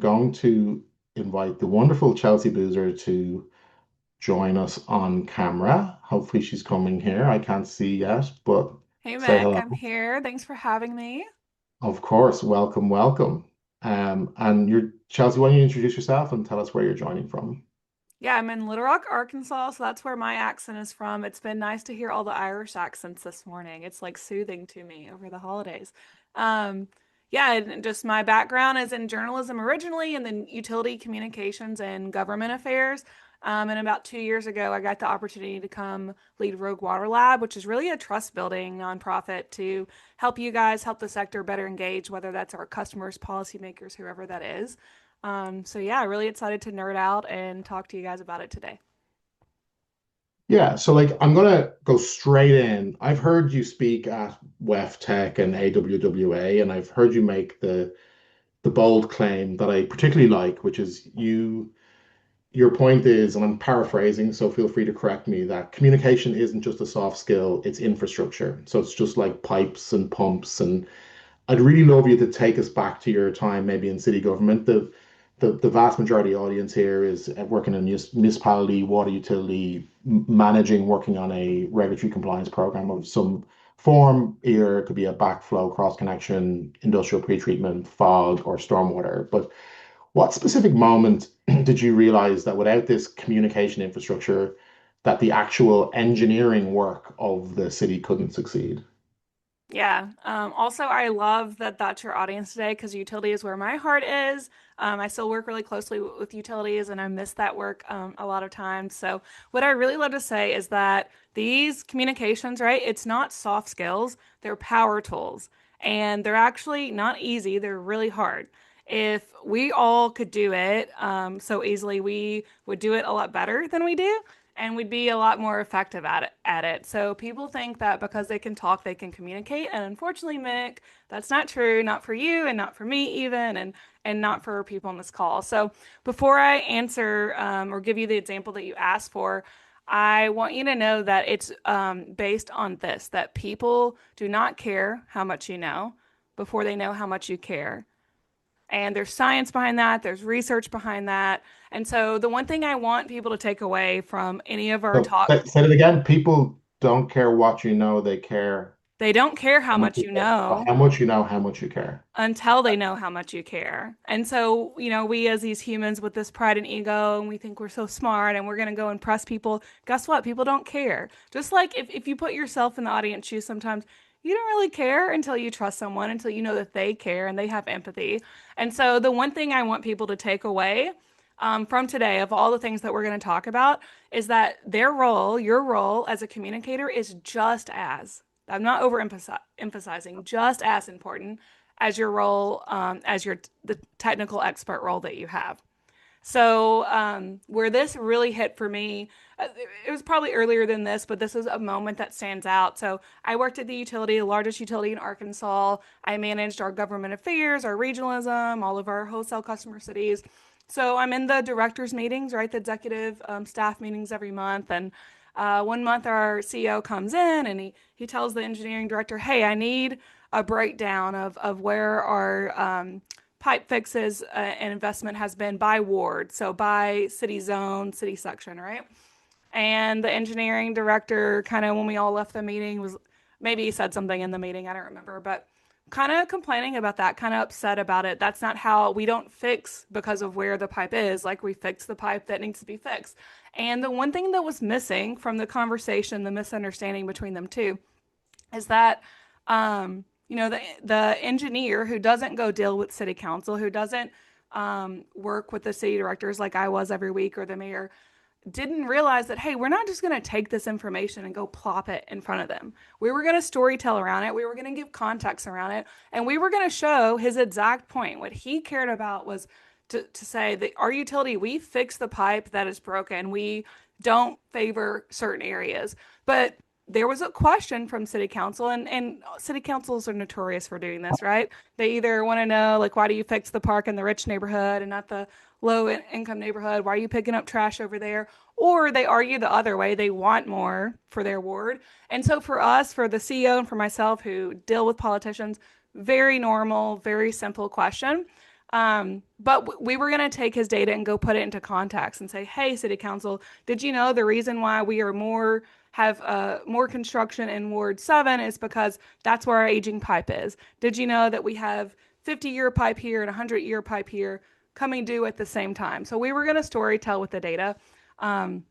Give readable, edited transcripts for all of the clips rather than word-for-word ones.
Going to invite the wonderful Chelsea Boozer to join us on camera. Hopefully, she's coming here. I can't see yet, but Hey say Mick, hello. I'm here. Thanks for having me. Of course, welcome, welcome. And you're Chelsea. Why don't you introduce yourself and tell us where you're joining from? Yeah, I'm in Little Rock, Arkansas, so that's where my accent is from. It's been nice to hear all the Irish accents this morning. It's like soothing to me over the holidays. Um, yeah, and just my background is in journalism originally, and then utility communications and government affairs. And about 2 years ago, I got the opportunity to come lead Rogue Water Lab, which is really a trust building nonprofit to help you guys help the sector better engage, whether that's our customers, policymakers, whoever that is. So yeah, really excited to nerd out and talk to you guys about it today. Yeah, so like I'm gonna go straight in. I've heard you speak at WEF Tech and AWWA, and I've heard you make the bold claim that I particularly like, which is your point is, and I'm paraphrasing, so feel free to correct me, that communication isn't just a soft skill, it's infrastructure. So it's just like pipes and pumps. And I'd really love you to take us back to your time, maybe in city government. The vast majority audience here is working in municipality, water utility, managing, working on a regulatory compliance program of some form. Either it could be a backflow, cross connection, industrial pretreatment, fog, or stormwater. But what specific moment did you realize that without this communication infrastructure, that the actual engineering work of the city couldn't succeed? Yeah. Also, I love that that's your audience today because utility is where my heart is. I still work really closely with utilities and I miss that work a lot of times. So, what I really love to say is that these communications, right? It's not soft skills, they're power tools. And they're actually not easy, they're really hard. If we all could do it so easily, we would do it a lot better than we do and we'd be a lot more effective at it. So people think that because they can talk, they can communicate, and unfortunately, Mick, that's not true. Not for you, and not for me even, and not for people on this call. So before I answer or give you the example that you asked for, I want you to know that it's based on this: that people do not care how much you know before they know how much you care. And there's science behind that, there's research behind that. And so, the one thing I want people to take away from any of our So talk, say it again. People don't care what you know, they care they don't care how how much much you you care. know How much you know, how much you care. until they know how much you care. And so, we as these humans with this pride and ego, and we think we're so smart and we're going to go impress people. Guess what? People don't care. Just like if you put yourself in the audience shoes, sometimes you don't really care until you trust someone, until you know that they care and they have empathy. And so, the one thing I want people to take away from today, of all the things that we're going to talk about, is that their role, your role as a communicator, is just as, I'm not emphasizing, just as important as your role as the technical expert role that you have. So where this really hit for me, it was probably earlier than this, but this is a moment that stands out. So I worked at the utility, the largest utility in Arkansas. I managed our government affairs, our regionalism, all of our wholesale customer cities. So I'm in the directors meetings, right, the executive staff meetings every month, and one month our CEO comes in and he tells the engineering director, "Hey, I need a breakdown of where our pipe fixes and investment has been by ward, so by city zone, city section, right?" And the engineering director, kind of when we all left the meeting, was maybe he said something in the meeting, I don't remember, but kind of complaining about that, kind of upset about it. That's not how we don't fix because of where the pipe is, like we fix the pipe that needs to be fixed. And the one thing that was missing from the conversation, the misunderstanding between them two, is that the engineer who doesn't go deal with city council, who doesn't work with the city directors like I was every week or the mayor, didn't realize that, hey, we're not just going to take this information and go plop it in front of them. We were going to story tell around it. We were going to give context around it. And we were going to show his exact point. What he cared about was to say that our utility, we fix the pipe that is broken. We don't favor certain areas. But there was a question from city council, and city councils are notorious for doing this, right? They either want to know, like, why do you fix the park in the rich neighborhood and not the low income neighborhood? Why are you picking up trash over there? Or they argue the other way. They want more for their ward. And so for us, for the CEO and for myself who deal with politicians, very normal, very simple question. But we were going to take his data and go put it into context and say, hey, City Council, did you know the reason why we are have more construction in Ward 7 is because that's where our aging pipe is? Did you know that we have 50-year pipe here and 100-year pipe here coming due at the same time? So we were going to story tell with the data. Um,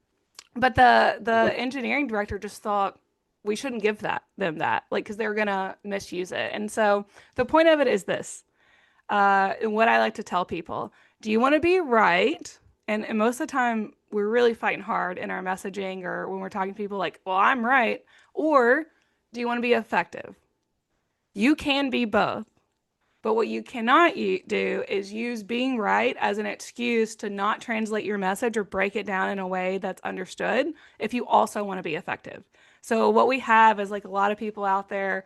but the engineering director just thought we shouldn't give them that, like, because they're gonna misuse it. And so the point of it is this: what I like to tell people: do you want to be right? And most of the time, we're really fighting hard in our messaging or when we're talking to people, like, well, I'm right. Or do you want to be effective? You can be both. But what you cannot do is use being right as an excuse to not translate your message or break it down in a way that's understood if you also want to be effective. So, what we have is like a lot of people out there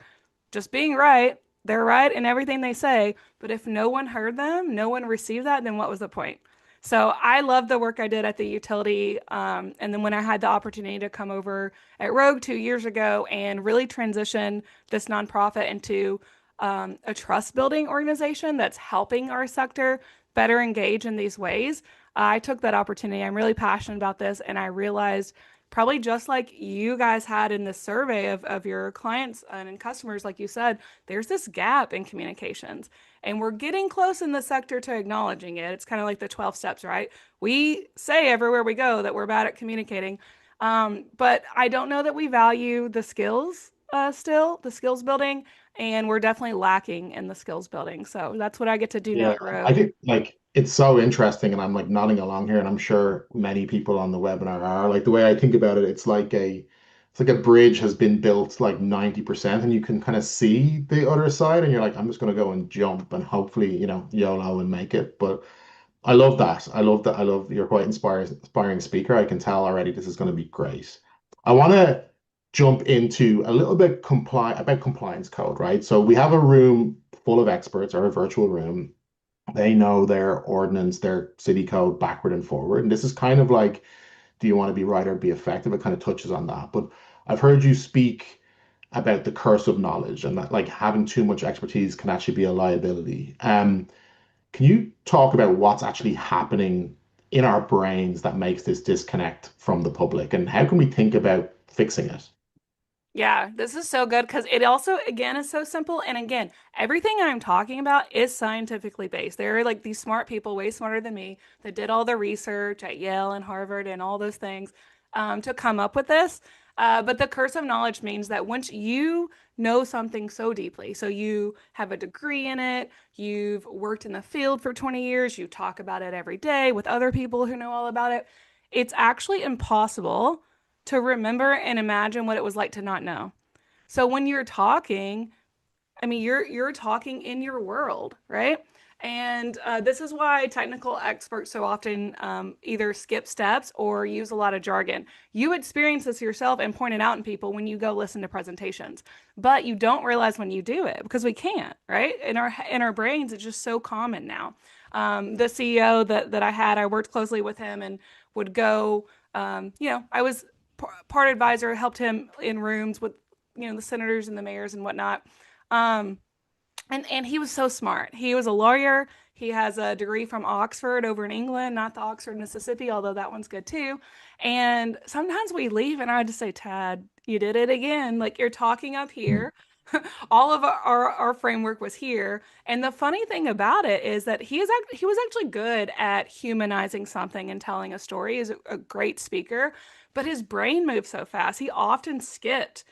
just being right. They're right in everything they say. But if no one heard them, no one received that, then what was the point? So I love the work I did at the utility. And then when I had the opportunity to come over at Rogue 2 years ago and really transition this nonprofit into a trust building organization that's helping our sector better engage in these ways, I took that opportunity. I'm really passionate about this, and I realized, probably just like you guys had in this survey of your clients and customers, like you said, there's this gap in communications. And we're getting close in the sector to acknowledging it. It's kind of like the 12 steps, right? We say everywhere we go that we're bad at communicating. But I don't know that we value the skills still, the skills building, and we're definitely lacking in the skills building. So that's what I get to do now Yeah, at I Rogue. think like it's so interesting, and I'm like nodding along here, and I'm sure many people on the webinar are. Like the way I think about it, it's like a bridge has been built like 90%, and you can kind of see the other side, and you're like, I'm just gonna go and jump and hopefully, YOLO and make it. But I love that. I love that. I love you're quite inspiring speaker. I can tell already this is going to be great. I want to jump into a little bit about compliance code, right? So we have a room full of experts, or a virtual room. They know their ordinance, their city code backward and forward. And this is kind of like, do you want to be right or be effective? It kind of touches on that. But I've heard you speak about the curse of knowledge, and that like having too much expertise can actually be a liability. Can you talk about what's actually happening in our brains that makes this disconnect from the public, and how can we think about fixing it? Yeah, this is so good because it also, again, is so simple. And again, everything I'm talking about is scientifically based. There are like these smart people, way smarter than me, that did all the research at Yale and Harvard and all those things to come up with this. But the curse of knowledge means that once you know something so deeply, so you have a degree in it, you've worked in the field for 20 years, you talk about it every day with other people who know all about it, it's actually impossible to remember and imagine what it was like to not know. So when you're talking, I mean, you're talking in your world, right? And this is why technical experts so often either skip steps or use a lot of jargon. You experience this yourself and point it out in people when you go listen to presentations, but you don't realize when you do it because we can't, right? In our brains, it's just so common now. The CEO that I had, I worked closely with him and would go. I was part advisor, helped him in rooms with the senators and the mayors and whatnot. Um, and he was so smart. He was a lawyer. He has a degree from Oxford over in England, not the Oxford, Mississippi, although that one's good too. And sometimes we leave and I just say, Tad, you did it again. Like, you're talking up Mm. here. All of our framework was here. And the funny thing about it is that he was actually good at humanizing something and telling a story. He's a great speaker, but his brain moves so fast. He often skipped.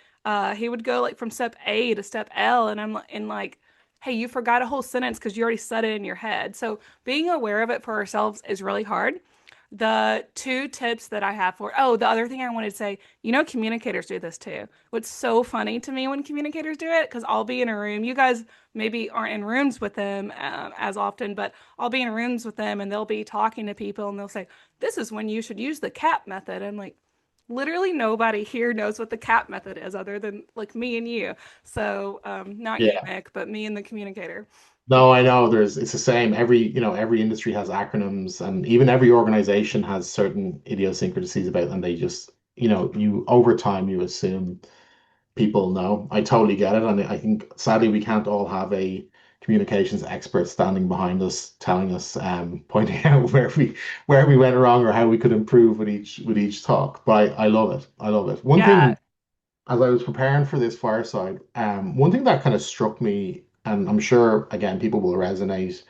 He would go like from step A to step L, and I'm in like, hey, you forgot a whole sentence because you already said it in your head. So being aware of it for ourselves is really hard. The two tips that I have the other thing I wanted to say, communicators do this too. What's so funny to me when communicators do it, because I'll be in a room, you guys maybe aren't in rooms with them as often, but I'll be in rooms with them and they'll be talking to people and they'll say, this is when you should use the CAP method. I'm like, literally nobody here knows what the CAP method is other than like me and you. So, not you, Yeah. Mick, but me and the communicator. No, I know it's the same. Every industry has acronyms, and even every organization has certain idiosyncrasies about them. They just, you over time you assume people know. I totally get it. And I think sadly we can't all have a communications experts standing behind us, telling us, pointing out where we went wrong or how we could improve with each talk. But I love it. I love it. One Yeah. thing as I was preparing for this fireside, one thing that kind of struck me, and I'm sure again people will resonate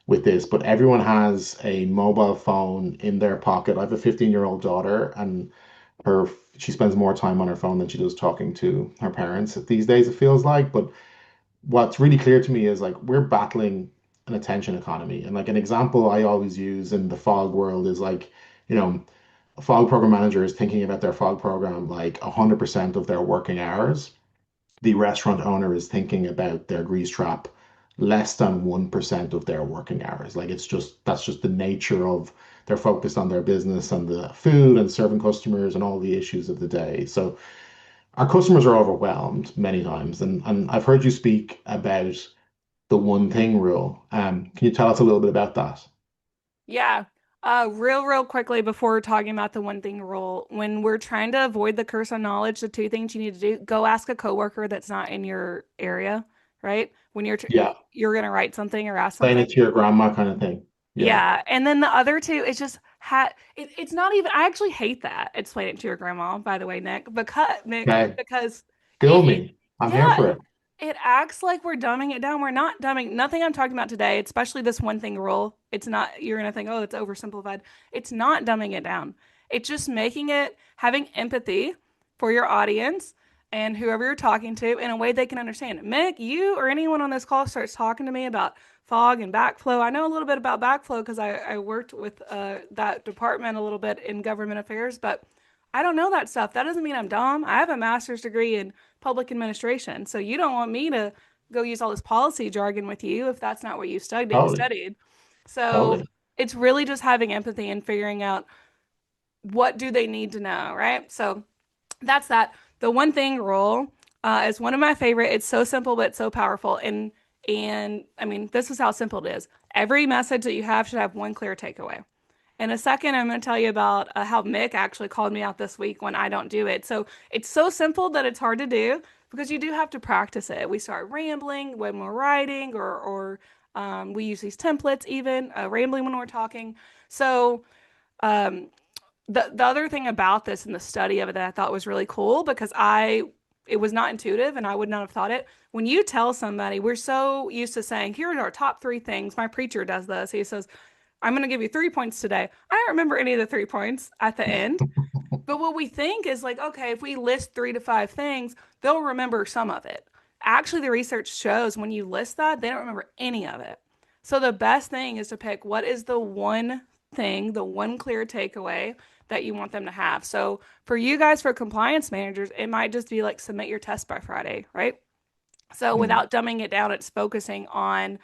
with this, but everyone has a mobile phone in their pocket. I have a 15-year-old daughter, and her she spends more time on her phone than she does talking to her parents these days, it feels like. But what's really clear to me is like we're battling an attention economy. And like an example I always use in the fog world is like, you know, a fog program manager is thinking about their fog program like 100% of their working hours. The restaurant owner is thinking about their grease trap less than 1% of their working hours. Like it's just that's just the nature of they're focused on their business and the food and serving customers and all the issues of the day. So our customers are overwhelmed many times. And I've heard you speak about the one thing rule. Can you tell us a little bit about that? Yeah. Real quickly before talking about the one thing rule, when we're trying to avoid the curse on knowledge, the two things you need to do, go ask a coworker that's not in your area, right? When Yeah, you're gonna write something or ask saying something. it to your grandma kind of thing. Yeah. Yeah. And then the other two, it's just it's not even I actually hate that. Explain it to your grandma, by the way, Nick, Okay. because Kill me. I'm here yeah, for it. it acts like we're dumbing it down. We're not dumbing nothing I'm talking about today, especially this one thing rule. It's not, you're going to think, oh, it's oversimplified. It's not dumbing it down. It's just making it, having empathy for your audience and whoever you're talking to in a way they can understand. Mick, you or anyone on this call starts talking to me about fog and backflow. I know a little bit about backflow because I worked with that department a little bit in government affairs, but I don't know that stuff. That doesn't mean I'm dumb. I have a master's degree in public administration. So you don't want me to go use all this policy jargon with you if that's not what you Totally. studied. So Totally. it's really just having empathy and figuring out what do they need to know, right? So that's that. The one thing rule is one of my favorite. It's so simple but so powerful. And I mean, this is how simple it is. Every message that you have should have one clear takeaway. In a second, I'm going to tell you about how Mick actually called me out this week when I don't do it. So it's so simple that it's hard to do because you do have to practice it. We start rambling when we're writing, or we use these templates even rambling when we're talking. So um, the other thing about this and the study of it that I thought was really cool because I it was not intuitive and I would not have thought it. When you tell somebody, we're so used to saying, here are our top three things. My preacher does this. He says, I'm going to give you 3 points today. I don't remember any of the 3 points at the end. But what we think is like, okay, if we list 3 to 5 things, they'll remember some of it. Actually, the research shows when you list that, they don't remember any of it. So the best thing is to pick what is the one thing, the one clear takeaway that you want them to have. So for you guys, for compliance managers, it might just be like submit your test by Friday, right? So Mm. without dumbing it down, it's focusing on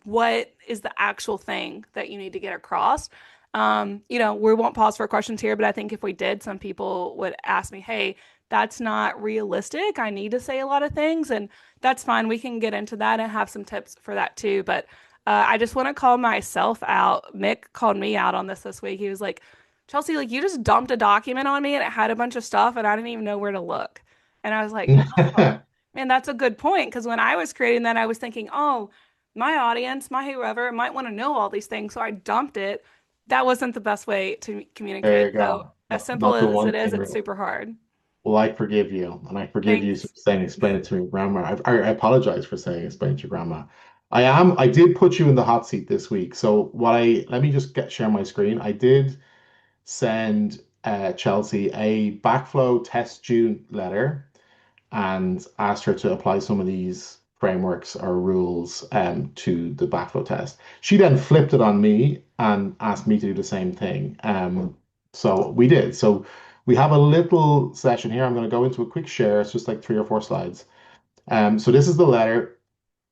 what is the actual thing that you need to get across. We won't pause for questions here, but I think if we did, some people would ask me, hey, that's not realistic. I need to say a lot of things, and that's fine. We can get into that and have some tips for that too. But I just want to call myself out. Mick called me out on this week. He was like, Chelsea, like you just dumped a document on me and it had a bunch of stuff, and I didn't even know where to look. And I was like, oh, man, that's a good point. Because when I was creating that, I was thinking, oh, my audience, my whoever might want to know all these things. So I dumped it. That wasn't the best way to There communicate. you So go. as Not, simple not the as one it is, thing it's rule. super hard. Well, I forgive you, and I forgive you for Thanks. saying explain it to me, grandma. I apologize for saying explain it to your grandma. I did put you in the hot seat this week. So let me just share my screen. I did send Chelsea a backflow test June letter and asked her to apply some of these frameworks or rules to the backflow test. She then flipped it on me and asked me to do the same thing. So we did. So we have a little session here. I'm going to go into a quick share. It's just like 3 or 4 slides. So this is the letter,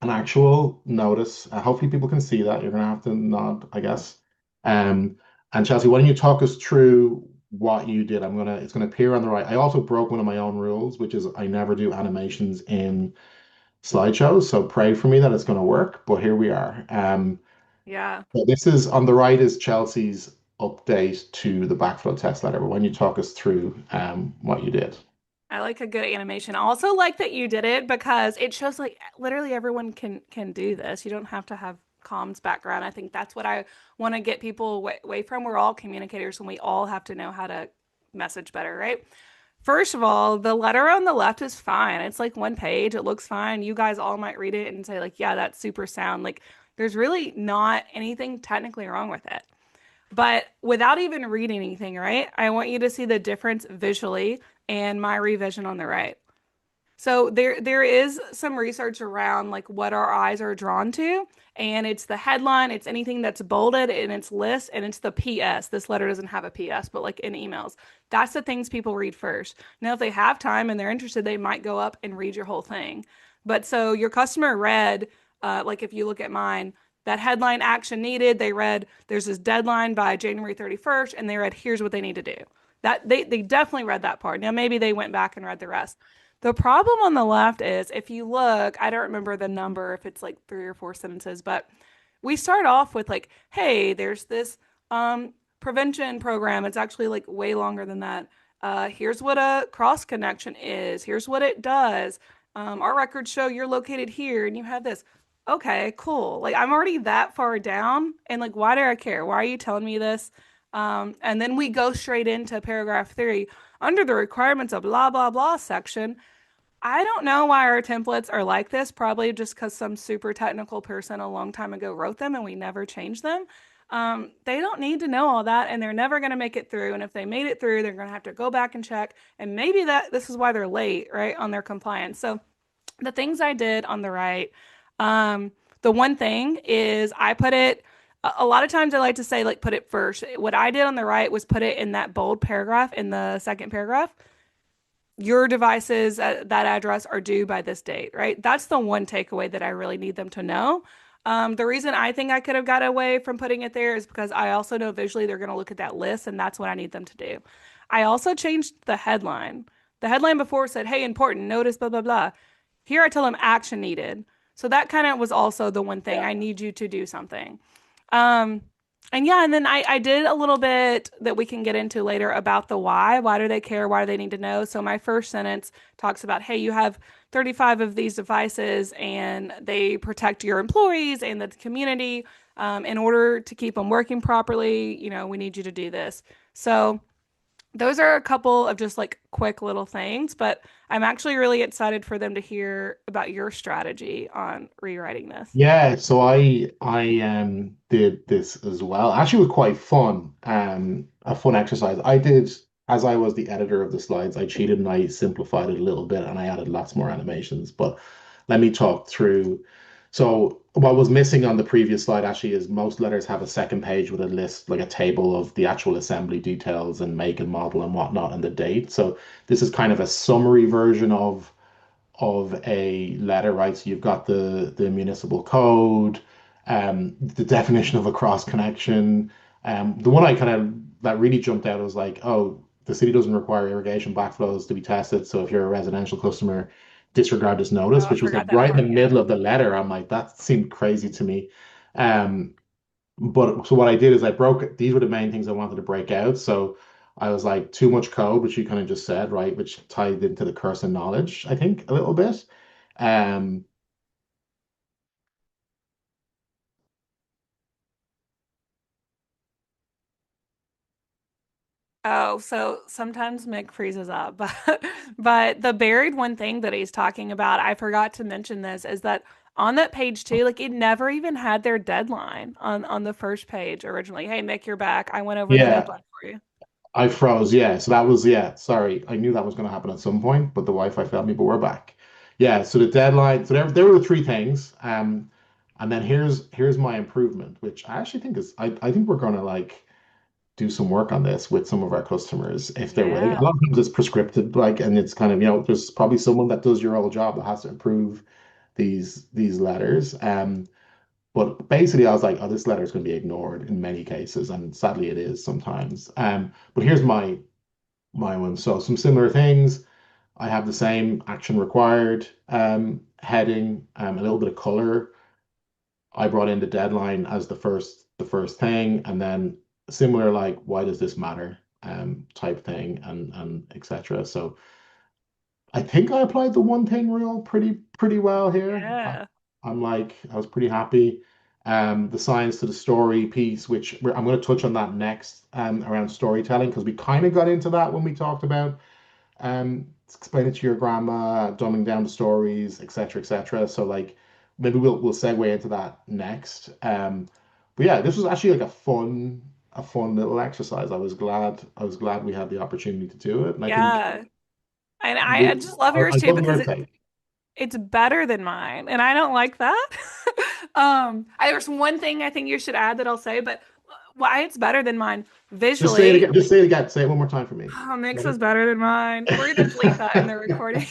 an actual notice. Hopefully people can see that. You're going to have to nod, I guess. Um, and Chelsea, why don't you talk us through what you did? It's gonna appear on the right. I also broke one of my own rules, which is I never do animations in slideshows. So pray for me that it's gonna work. But here we are. Yeah. So this is on the right is Chelsea's update to the backflow test letter. But when you talk us through what you did. I like a good animation. I also like that you did it because it shows like literally everyone can do this. You don't have to have comms background. I think that's what I want to get people away from. We're all communicators and we all have to know how to message better, right? First of all, the letter on the left is fine. It's like one page. It looks fine. You guys all might read it and say like, yeah, that's super sound. Like there's really not anything technically wrong with it. But without even reading anything, right? I want you to see the difference visually and my revision on the right. So there is some research around like what our eyes are drawn to, and it's the headline, it's anything that's bolded and it's list, and it's the PS. This letter doesn't have a PS, but like in emails, that's the things people read first. Now, if they have time and they're interested, they might go up and read your whole thing. But so your customer read, like if you look at mine, that headline action needed, they read there's this deadline by January 31st, and they read here's what they need to do. That they definitely read that part. Now maybe they went back and read the rest. The problem on the left is if you look, I don't remember the number if it's like 3 or 4 sentences, but we start off with like, hey, there's this prevention program. It's actually like way longer than that. Here's what a cross connection is. Here's what it does. Our records show you're located here and you have this. Okay, cool. Like I'm already that far down, and like, why do I care? Why are you telling me this? And then we go straight into paragraph 3 under the requirements of blah blah blah section. I don't know why our templates are like this, probably just because some super technical person a long time ago wrote them and we never changed them. They don't need to know all that and they're never going to make it through. And if they made it through, they're going to have to go back and check. And maybe this is why they're late, right, on their compliance. So the things I did on the right, the one thing is I put it, a lot of times I like to say, like, put it first. What I did on the right was put it in that bold paragraph in the second paragraph. Your devices at that address are due by this date, right? That's the one takeaway that I really need them to know. The reason I think I could have got away from putting it there is because I also know visually they're going to look at that list, and that's what I need them to do. I also changed the headline. The headline before said, hey, important, notice, blah, blah, blah. Here I tell them action needed. So that kind of was also the one thing I need you to do something. Um, and yeah, and then I did a little bit that we can get into later about the why. Why do they care? Why do they need to know? So my first sentence talks about, hey, you have 35 of these devices and they protect your employees and the community. In order to keep them working properly, we need you to do this. So those are a couple of just like quick little things, but I'm actually really excited for them to hear about your strategy on rewriting this. Yeah, so I did this as well. Actually, it was quite fun. A fun exercise. I did as I was the editor of the slides, I cheated and I simplified it a little bit and I added lots more animations. But let me talk through. So what was missing on the previous slide actually is most letters have a second page with a list, like a table of the actual assembly details and make and model and whatnot and the date. So this is kind of a summary version of a letter, right? So you've got the municipal code, the definition of a cross connection. The one I kind of that really jumped out was like, oh, the city doesn't require irrigation backflows to be tested. So if you're a residential customer, disregard this Oh, notice, I which was like forgot that right in the part. Yeah. middle of the letter. I'm like, that seemed crazy to me. Um, but so what I did is I broke it. These were the main things I wanted to break out. So I was like, too much code, which you kind of just said, right? Which tied into the curse of knowledge, I think, a little bit. Um, Oh, so sometimes Mick freezes up, but the buried one thing that he's talking about, I forgot to mention this, is that on that page too, like it never even had their deadline on the first page originally. Hey, Mick, you're back. I went over the yeah, deadline for you. I froze. Yeah, so that was yeah. Sorry, I knew that was going to happen at some point, but the Wi-Fi failed me. But we're back. Yeah, so the deadline. So there were the three things. And then here's my improvement, which I actually think is I think we're going to like do some work on this with some of our customers if they're willing. A Yeah. lot of times it's prescriptive, like, and it's kind of, there's probably someone that does your old job that has to improve these letters. But basically I was like, oh, this letter is going to be ignored in many cases, and sadly it is sometimes. But here's my one. So some similar things. I have the same action required heading, a little bit of color. I brought in the deadline as the first thing, and then similar like why does this matter type thing and etc. So I think I applied the one thing rule pretty well here. Yeah. I'm like I was pretty happy. The science to the story piece, which I'm going to touch on that next, around storytelling because we kind of got into that when we talked about explain it to your grandma, dumbing down the stories, etc., etc. So like maybe we'll segue into that next. But yeah, this was actually like a fun little exercise. I was glad we had the opportunity to do it, and I think Yeah. And I just love yours I'd too love because your take. it's better than mine, and I don't like that. There's one thing I think you should add that I'll say, but why it's better than mine Just say it visually. again. Just say it again. Say it one more time for me. Oh, Mix is better than mine. We're gonna delete that in the recording.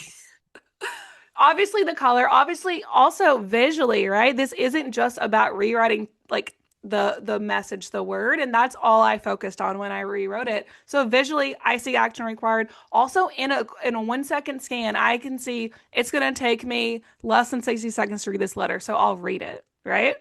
Obviously the color, obviously also visually, right? This isn't just about rewriting like the message, the word, and that's all I focused on when I rewrote it. So visually, I see action required. Also in a 1 second scan, I can see it's gonna take me less than 60 seconds to read this letter, so I'll read it, right?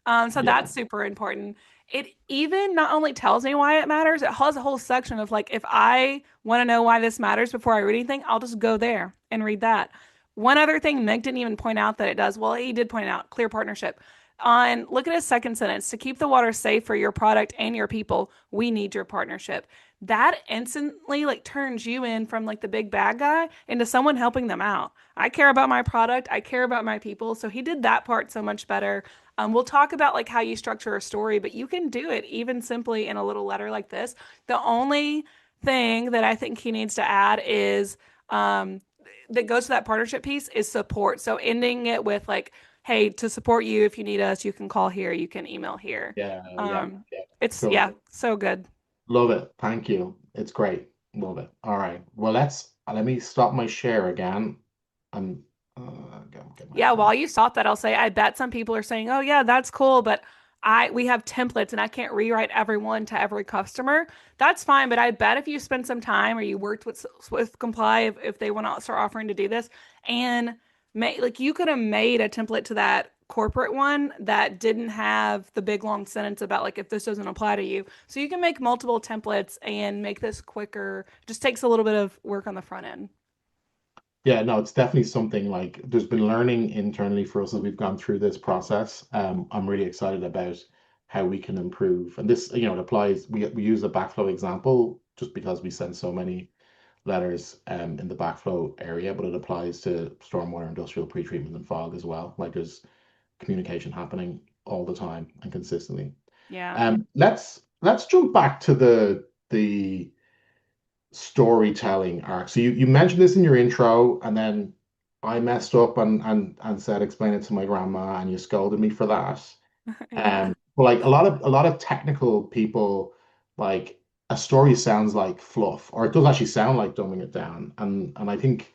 So Yeah, that's super important. It even not only tells me why it matters, it has a whole section of like if I want to know why this matters before I read anything, I'll just go there and read that. One other thing Mick didn't even point out that it does. Well, he did point out clear partnership. On look at his second sentence to keep the water safe for your product and your people, we need your partnership. That instantly like turns you in from like the big bad guy into someone helping them out. I care about my product, I care about my people. So he did that part so much better. We'll talk about like how you structure a story, but you can do it even simply in a little letter like this. The only thing that I think he needs to add is that goes to that partnership piece is support. So ending it with like, hey, to support you, if you need us, you can call here, you can email here. yeah, yeah, Um, yeah. it's Cool. yeah, so good. Love it. Thank you. It's great. Love it. All right. Well, let me stop my share again. I'm get my Yeah, phone. while you stop that, I'll say I bet some people are saying, "Oh yeah, that's cool," but I we have templates and I can't rewrite every one to every customer. That's fine, but I bet if you spend some time or you worked with Comply if they want to start offering to do this and like you could have made a template to that corporate one that didn't have the big long sentence about like if this doesn't apply to you. So you can make multiple templates and make this quicker. Just takes a little bit of work on the front end. Yeah, no, it's definitely something like there's been learning internally for us as we've gone through this process. I'm really excited about how we can improve. And this, it applies. We use a backflow example just because we send so many letters in the backflow area, but it applies to stormwater, industrial pretreatment, and fog as well. Like there's communication happening all the time and consistently. Yeah. Let's jump back to the storytelling arc. So you mentioned this in your intro, and then I messed up and said explain it to my grandma, and you scolded me for that. Yeah. But like a lot of technical people, like a story sounds like fluff, or it does actually sound like dumbing it down. And I think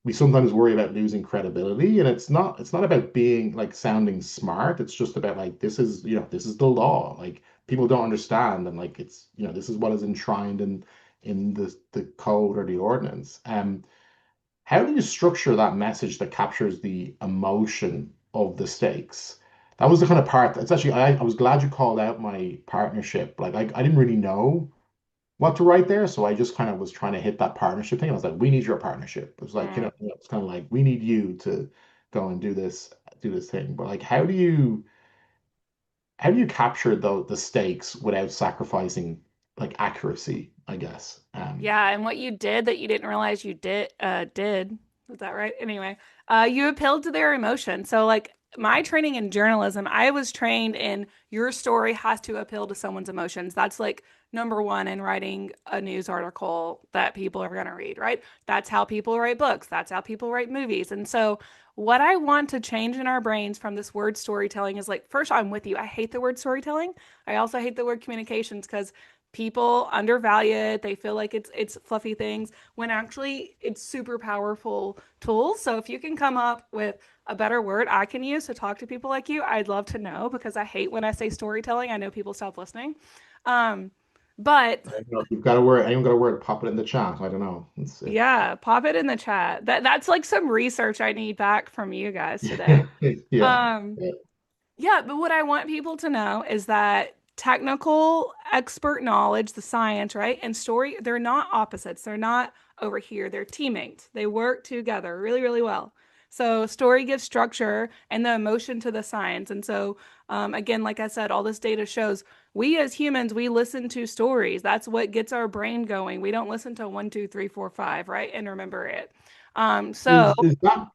we sometimes worry about losing credibility, and it's not about being like sounding smart. It's just about like this is the law. Like people don't understand, and like it's this is what is enshrined in the code or the ordinance. How do you structure that message that captures the emotion of the stakes? That was the kind of part. It's actually I was glad you called out my partnership. Like I didn't really know what to write there. So I just kind of was trying to hit that partnership thing. I was like, we need your partnership. It was like, Mm. it's kind of like we need you to go and do this thing. But like, how do you capture the stakes without sacrificing like accuracy, I guess? Yeah, and what you did that you didn't realize you did. Is that right? Anyway, you appealed to their emotion. So like my training in journalism, I was trained in your story has to appeal to someone's emotions. That's like number one in writing a news article that people are going to read, right? That's how people write books. That's how people write movies. And so what I want to change in our brains from this word storytelling is like, first, I'm with you. I hate the word storytelling. I also hate the word communications because people undervalue it. They feel like it's fluffy things when actually it's super powerful tools. So if you can come up with a better word I can use to talk to people like you, I'd love to know because I hate when I say storytelling. I know people stop listening. Um, but I don't know if you've got a word, anyone got a word, pop it in the chat. I don't know. yeah, pop it in the chat. That's like some research I need back from you guys today. Yeah. Um, Yeah. Yeah, but what I want people to know is that technical expert knowledge, the science, right? And story, they're not opposites. They're not over here. They're teammates. They work together really, really well. So story gives structure and the emotion to the science. And so, again, like I said, all this data shows we as humans, we listen to stories. That's what gets our brain going. We don't listen to one, two, three, four, five, right? And remember it. So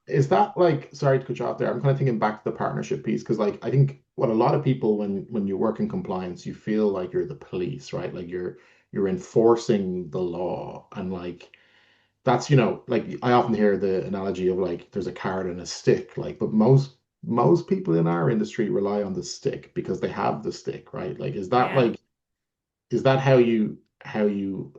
Is that like, sorry to cut you off there. I'm kind of thinking back to the partnership piece because like I think what a lot of people when you work in compliance, you feel like you're the police, right? Like you're enforcing the law and like that's, like I often hear the analogy of like there's a carrot and a stick, like, but most people in our industry rely on the stick because they have the stick, right? Like, yeah. is that how you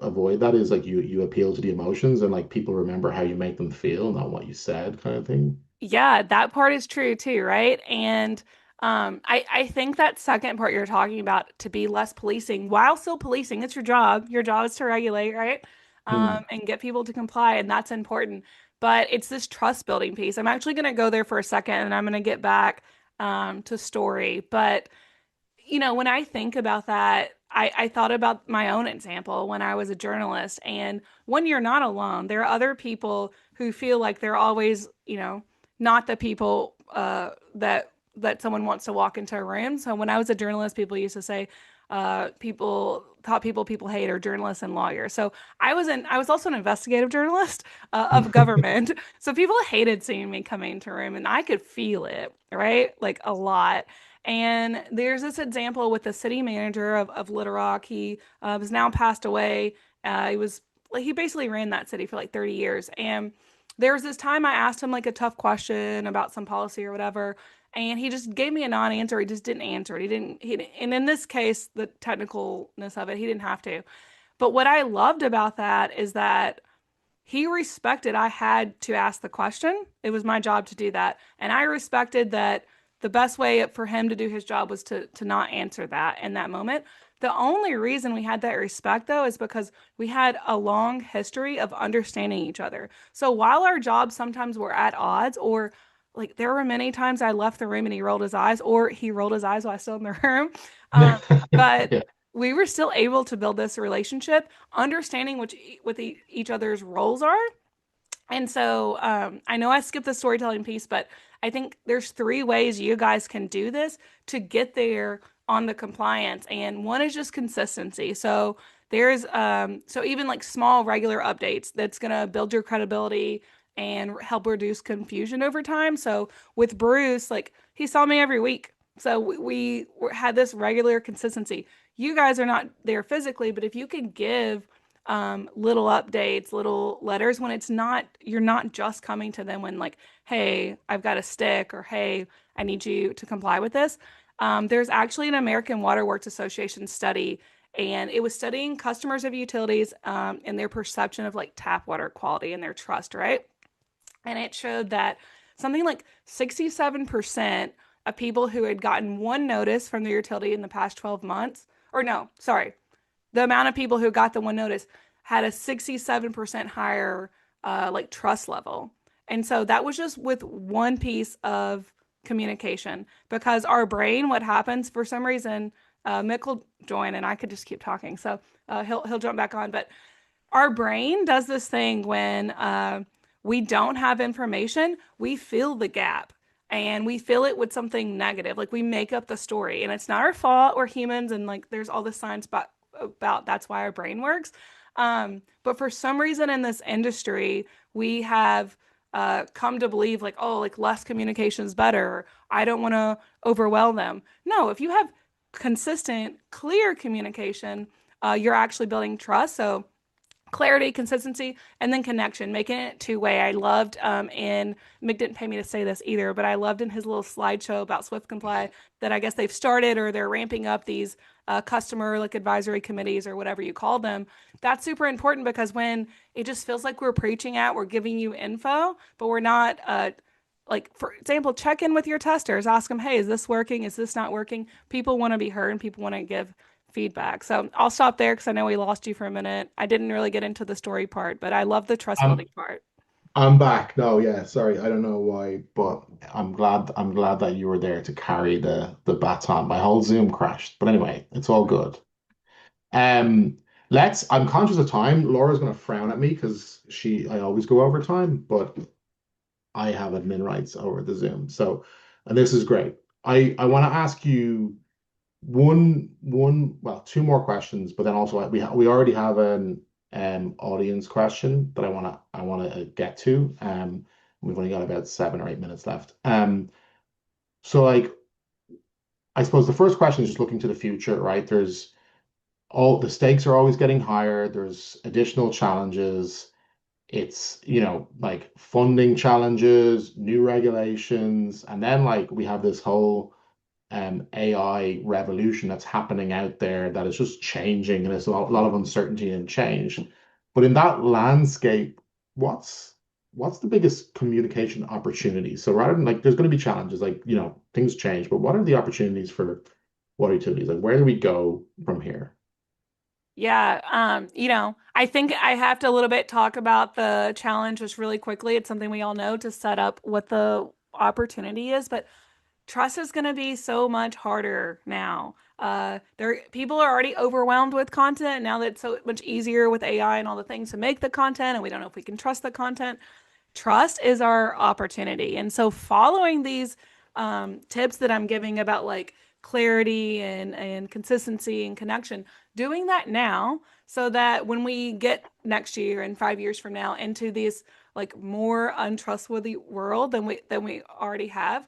avoid that? Is like you appeal to the emotions and like people remember how you make them feel, not what you said, kind of thing. Yeah, that part is true too, right? And I think that second part you're talking about to be less policing while still policing, it's your job. Your job is to regulate, right? Hmm. And get people to comply, and that's important. But it's this trust building piece. I'm actually going to go there for a second, and I'm going to get back to story. But when I think about that, I thought about my own example when I was a journalist. And when you're not alone, there are other people who feel like they're always, not the people that someone wants to walk into a room. So when I was a journalist, people used to say, people hate are journalists and lawyers. So I was also an investigative journalist of government. So people hated seeing me coming into a room, and I could feel it, right? Like a lot. And there's this example with the city manager of Little Rock. He has now passed away. He basically ran that city for like 30 years. And there was this time I asked him like a tough question about some policy or whatever, and he just gave me a non-answer. He just didn't answer it. And in this case, the technicalness of it, he didn't have to. But what I loved about that is that he respected I had to ask the question. It was my job to do that. And I respected that the best way for him to do his job was to not answer that in that moment. The only reason we had that respect, though, is because we had a long history of understanding each other. So while our jobs sometimes were at odds, or like there were many times I left the room and he rolled his eyes, or he rolled his eyes while I was still in the room. Um, but Yeah. we were still able to build this relationship, understanding what each other's roles are. And so I know I skipped the storytelling piece, but I think there's three ways you guys can do this to get there on the compliance. And one is just consistency. So so even like small regular updates that's gonna build your credibility and help reduce confusion over time. So with Bruce, like he saw me every week. So we had this regular consistency. You guys are not there physically, but if you can give little updates, little letters when you're not just coming to them when like, hey, I've got a stick, or hey, I need you to comply with this. There's actually an American Water Works Association study, and it was studying customers of utilities and their perception of like tap water quality and their trust, right? And it showed that something like 67% of people who had gotten one notice from their utility in the past 12 months, or no, sorry, the amount of people who got the one notice had a 67% higher like trust level. And so that was just with one piece of communication, because our brain, what happens for some reason, Mick will join and I could just keep talking. So he'll jump back on. But our brain does this thing when we don't have information, we fill the gap, and we fill it with something negative. Like we make up the story, and it's not our fault. We're humans, and like there's all this science about that's why our brain works. But for some reason in this industry, we have come to believe like, oh, like less communication is better. I don't want to overwhelm them. No, if you have consistent, clear communication, you're actually building trust. So clarity, consistency, and then connection, making it two-way. I loved in Mick didn't pay me to say this either, but I loved in his little slideshow about SwiftComply that I guess they've started or they're ramping up these customer like advisory committees or whatever you call them. That's super important because when it just feels like we're giving you info, but we're not like for example, check in with your testers, ask them, hey, is this working? Is this not working? People want to be heard and people want to give feedback. So I'll stop there because I know we lost you for a minute. I didn't really get into the story part, but I love the trust I'm building part. I'm back. No, yeah, sorry. I don't know why, but I'm glad that you were there to carry the baton. My whole Zoom crashed. But anyway, it's all good. Um, I'm conscious of time. Laura's going to frown at me because I always go over time, but I have admin rights over the Zoom. So, and this is great. I want to ask you well, two more questions, but then also we already have an audience question that I want to get to. We've only got about 7 or 8 minutes left. So like I suppose the first question is just looking to the future, right? There's all the stakes are always getting higher. There's additional challenges. It's, like funding challenges, new regulations, and then like we have this whole AI revolution that's happening out there that is just changing, and there's a lot of uncertainty and change. But in that landscape, what's the biggest communication opportunity? So rather than like, there's going to be challenges, like, things change, but what are the opportunities for water utilities? Like, where do we go from here? Yeah, I think I have to a little bit talk about the challenge just really quickly. It's something we all know to set up what the opportunity is, but trust is going to be so much harder now. People are already overwhelmed with content now that it's so much easier with AI and all the things to make the content, and we don't know if we can trust the content. Trust is our opportunity. And so following these tips that I'm giving about like clarity and consistency and connection, doing that now so that when we get next year and 5 years from now into this like more untrustworthy world than we already have,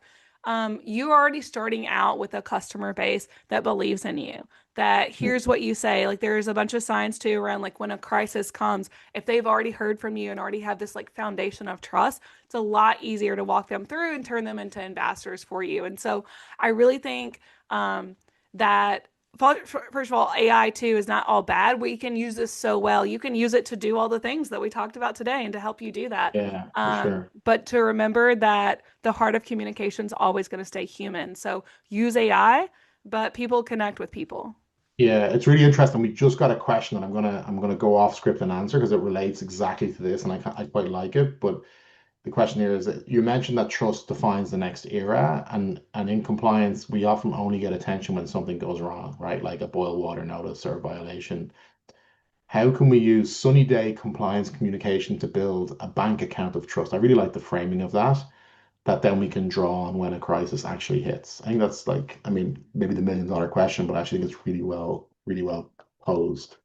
you're already starting out with a customer base that believes in you. That here's what you say. Like there's a bunch of science too around like when a crisis comes, if they've already heard from you and already have this like foundation of trust, it's a lot easier to walk them through and turn them into ambassadors for you. And so I really think that first of all, AI too is not all bad. We can use this so well. You can use it to do all the things that we talked about today and to help you do that. Yeah, for sure. But to remember that the heart of communication is always going to stay human. So use AI, but people connect with people. Yeah, it's really interesting. We just got a question, and I'm gonna go off script and answer because it relates exactly to this, and I quite like it. But the question here is that you mentioned that trust defines the next era, and in compliance, we often only get attention when something goes wrong, right? Like a boil water notice or a violation. How can we use sunny day compliance communication to build a bank account of trust? I really like the framing of that, that then we can draw on when a crisis actually hits. I think that's like, I mean, maybe the $1 million question, but I actually think it's really well posed.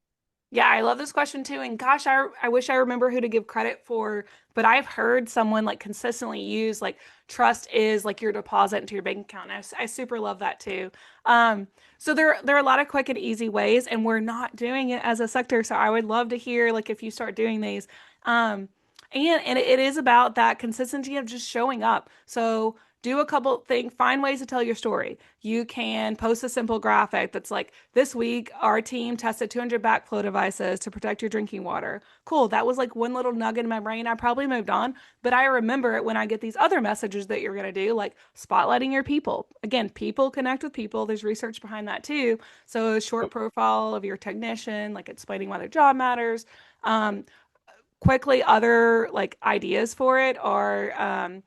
Yeah, I love this question too. And gosh, I wish I remember who to give credit for, but I've heard someone like consistently use like trust is like your deposit into your bank account. And I super love that too. So there are a lot of quick and easy ways, and we're not doing it as a sector. So I would love to hear like if you start doing these. And it is about that consistency of just showing up. So do a couple things, find ways to tell your story. You can post a simple graphic that's like, this week, our team tested 200 backflow devices to protect your drinking water. Cool. That was like one little nugget in my brain. I probably moved on, but I remember it when I get these other messages that you're going to do, like spotlighting your people. Again, people connect with people. There's research behind that too. So a short profile of your technician, like explaining why their job matters. Quickly, other like ideas for it are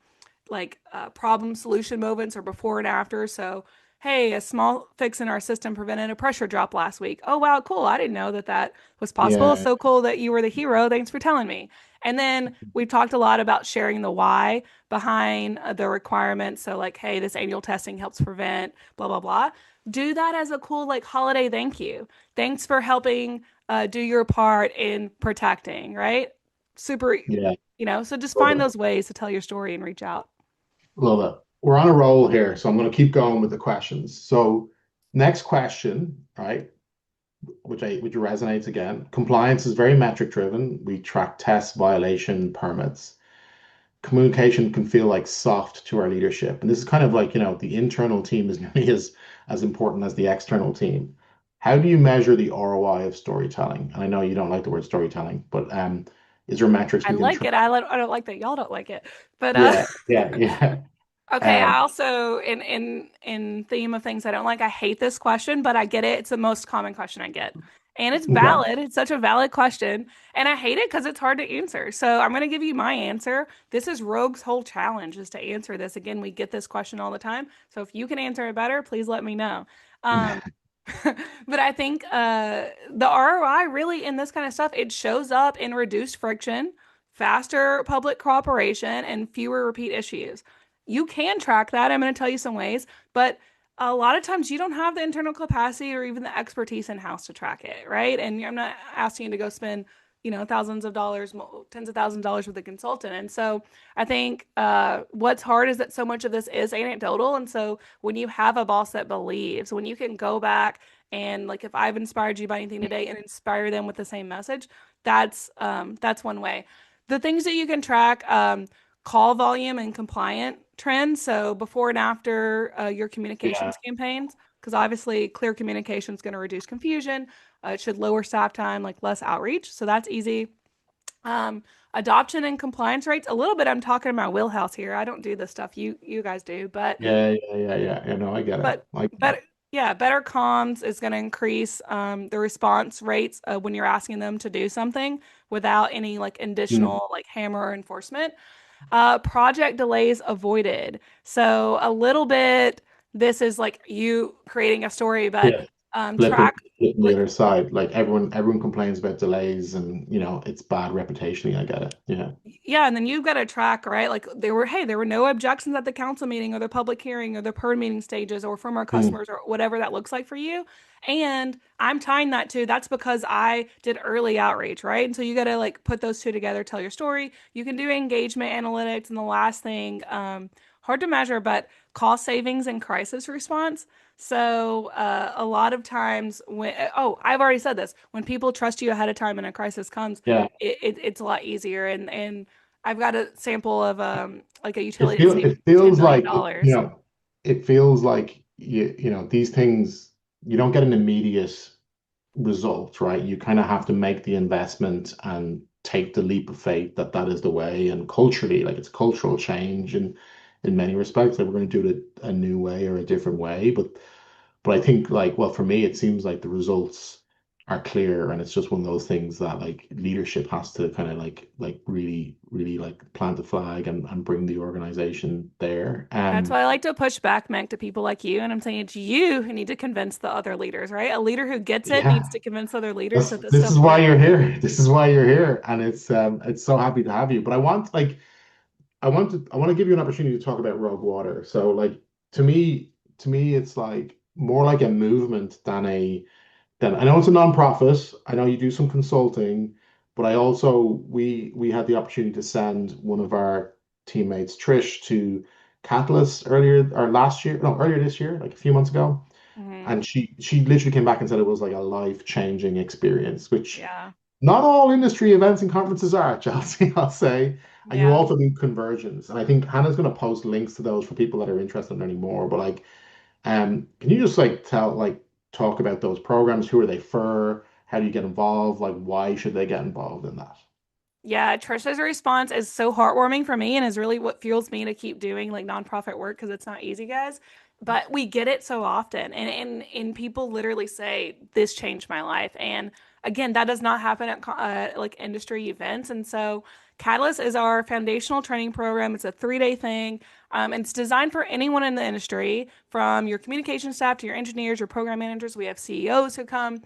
problem solution moments or before and after. So, hey, a small fix in our system prevented a pressure drop last week. Oh, wow, cool. I didn't know that that was possible. Yeah, So cool that you were the hero. Thanks for telling me. And then we've talked a lot about sharing the why behind the requirements. So, like, hey, this annual testing helps prevent blah, blah, blah. Do that as a cool, like, holiday thank you. Thanks for helping do your part in protecting, right? Super, yeah, so just love find it. those ways to tell your story and reach out. Love it. We're on a roll here, so I'm going to keep going with the questions. So, next question, right, which resonates again. Compliance is very metric driven. We track tests, violation, permits. Communication can feel like soft to our leadership. And this is kind of like, the internal team is nearly as important as the external team. How do you measure the ROI of storytelling? And I know you don't like the word storytelling, but is there metrics I we can like track? it. I don't like that y'all don't like it. But Yeah, yeah, yeah. okay, I Um, also in theme of things I don't like, I hate this question, but I get it. It's the most common question I get. And it's okay. valid. It's such a valid question. And I hate it because it's hard to answer. So I'm going to give you my answer. This is Rogue's whole challenge is to answer this. Again, we get this question all the time. So if you can answer it better, please let me know. Um, But I think the ROI really in this kind of stuff, it shows up in reduced friction, faster public cooperation, and fewer repeat issues. You can track that. I'm going to tell you some ways, but a lot of times you don't have the internal capacity or even the expertise in house to track it, right? And I'm not asking you to go spend, thousands of dollars, tens of thousands of dollars with a consultant. And so I think what's hard is that so much of this is anecdotal. And so when you have a boss that believes, when you can go back and like if I've inspired you by anything today and inspire them with the same message, that's one way. The things that you can track, call volume and compliant trends. So before and after your Yeah. communications campaigns, because obviously clear communication is going to reduce confusion. It should lower staff time, like less outreach. So that's easy. Um, Adoption and compliance rates, a little bit. I'm talking about wheelhouse here. I don't do the stuff you guys do, but Yeah. No, I get it. but better, yeah, better comms is going to increase the response rates when you're asking them to do something without any like Mm, additional like hammer enforcement. Project delays avoided. So a little bit, this is like you creating a story, but yeah. track. Flipping the other side. Like everyone complains about delays and it's bad reputation. I get it. Yeah. Yeah, and then you've got to track, right? Like there were no objections at the council meeting or the public hearing or the PERD meeting stages or from our Mm, customers or whatever that looks like for you. And I'm tying that to that's because I did early outreach, right? And so you got to like put those two together, tell your story. You can do engagement analytics. And the last thing, hard to measure, but cost savings and crisis response. So a lot of times when, oh, I've already said this, when people trust you ahead of time and a crisis comes, yeah. it's a lot easier. And I've got a sample of like a It utility that feel saved it $10 feels million. like dollars. it feels like these things you don't get an immediate result, right? You kind of have to make the investment and take the leap of faith that that is the way. And culturally, like it's cultural change, and in many respects, like we're going to do it a new way or a different way. But I think like, well, for me, it seems like the results are clear, and it's just one of those things that like leadership has to kind of like really like plant the flag and bring the organization there. That's why I like to push back, Meg, to people like you. And I'm saying it's you who need to convince the other leaders, right? A leader who gets it needs Yeah. to convince other leaders that this This stuff is why works. you're here. This is why you're here, and it's so happy to have you. But I want to give you an opportunity to talk about Rogue Water. So like to me it's like more like a movement than a then I know it's a non-profit. I know you do some consulting, but I also we had the opportunity to send one of our teammates, Trish, to Catalyst earlier or last year, no, earlier this year, like a few months ago. Hmm. And she literally came back and said it was like a life-changing experience, which Yeah. not all industry events and conferences are, Chelsea, I'll say. And you Yeah. also do conversions. And I think Hannah's going to post links to those for people that are interested in learning more. But like, can you just like talk about those programs? Who are they for? How do you get involved? Like, why should they get involved in that? Yeah, Trisha's response is so heartwarming for me and is really what fuels me to keep doing like nonprofit work because it's not easy, guys. But we get it so often, and people literally say this changed my life. And again, that does not happen at like industry events. And so, Catalyst is our foundational training program. It's a 3-day thing. And it's designed for anyone in the industry, from your communication staff to your engineers, your program managers. We have CEOs who come,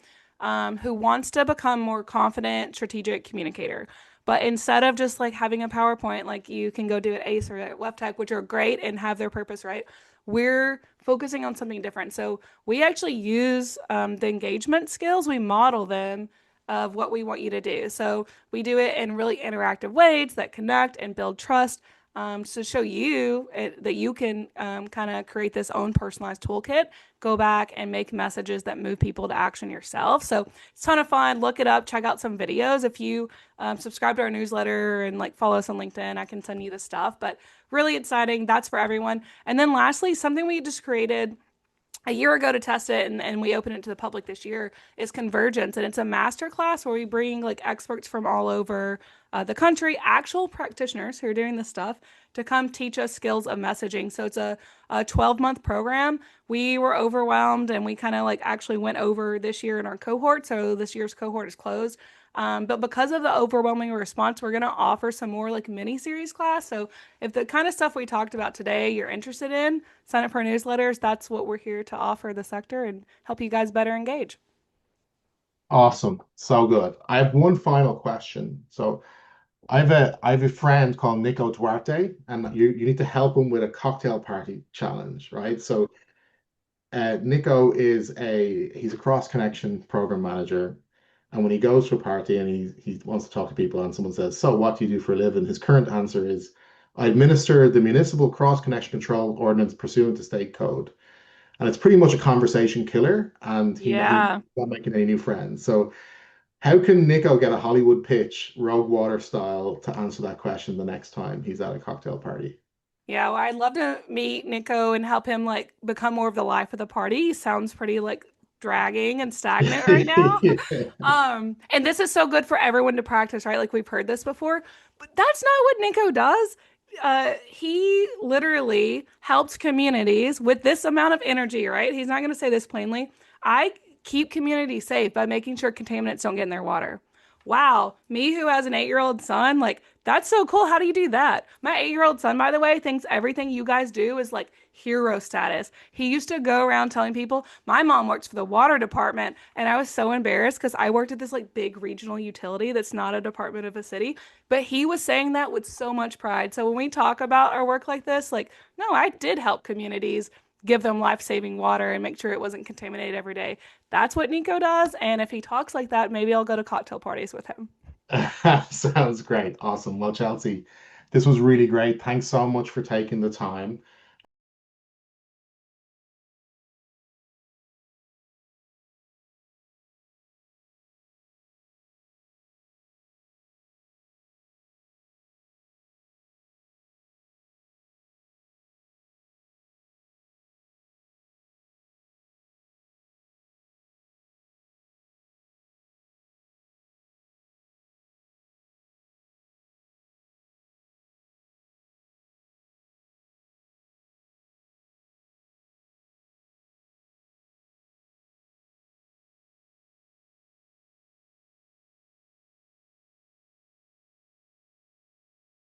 who wants to become more confident, strategic communicator. But instead of just like having a PowerPoint, like you can go do at ACE or at WebTech, which are great and have their purpose, right? We're focusing on something different. So we actually use the engagement skills, we model them of what we want you to do. So we do it in really interactive ways that connect and build trust, to show you that you can kind of create this own personalized toolkit, go back and make messages that move people to action yourself. So it's a ton of fun. Look it up, check out some videos. If you subscribe to our newsletter and like follow us on LinkedIn, I can send you the stuff. But really exciting. That's for everyone. And then lastly, something we just created a year ago to test it, and we open it to the public this year, is Convergence. And it's a master class where we bring like experts from all over the country, actual practitioners who are doing this stuff, to come teach us skills of messaging. So it's a 12-month program. We were overwhelmed and we kind of like actually went over this year in our cohort. So this year's cohort is closed. But because of the overwhelming response, we're going to offer some more like mini series class. So if the kind of stuff we talked about today you're interested in, sign up for our newsletters. That's what we're here to offer the sector and help you guys better engage. Awesome. So good. I have one final question. So I have a friend called Nick O'Dwyer, and you need to help him with a cocktail party challenge, right? So Nico he's a cross connection program manager, and when he goes to a party and he wants to talk to people, and someone says, "So what do you do for a living?" His current answer is, "I administer the municipal cross connection control ordinance pursuant to state code," and it's pretty much a conversation killer, and he's Yeah. not making any new friends. So how can Nico get a Hollywood pitch, Rogue Water style, to answer that question the next time he's at a cocktail party? Yeah, well, I'd love to meet Nico and help him like become more of the life of the party. He sounds pretty like dragging and stagnant right now. And this is so good for everyone to practice, right? Like we've heard this before, but that's not what Nico does. He literally helps communities with this amount of energy, right? He's not going to say this plainly. I keep communities safe by making sure contaminants don't get in their water. Wow, me who has an 8-year-old son, like that's so cool. How do you do that? My 8-year-old son, by the way, thinks everything you guys do is like hero status. He used to go around telling people, my mom works for the water department. And I was so embarrassed because I worked at this like big regional utility that's not a department of a city. But he was saying that with so much pride. So when we talk about our work like this, like, no, I did help communities give them life-saving water and make sure it wasn't contaminated every day. That's what Nico does. And if he talks like that, maybe I'll go to cocktail parties with him. Sounds great. Awesome. Well, Chelsea, this was really great. Thanks so much for taking the time.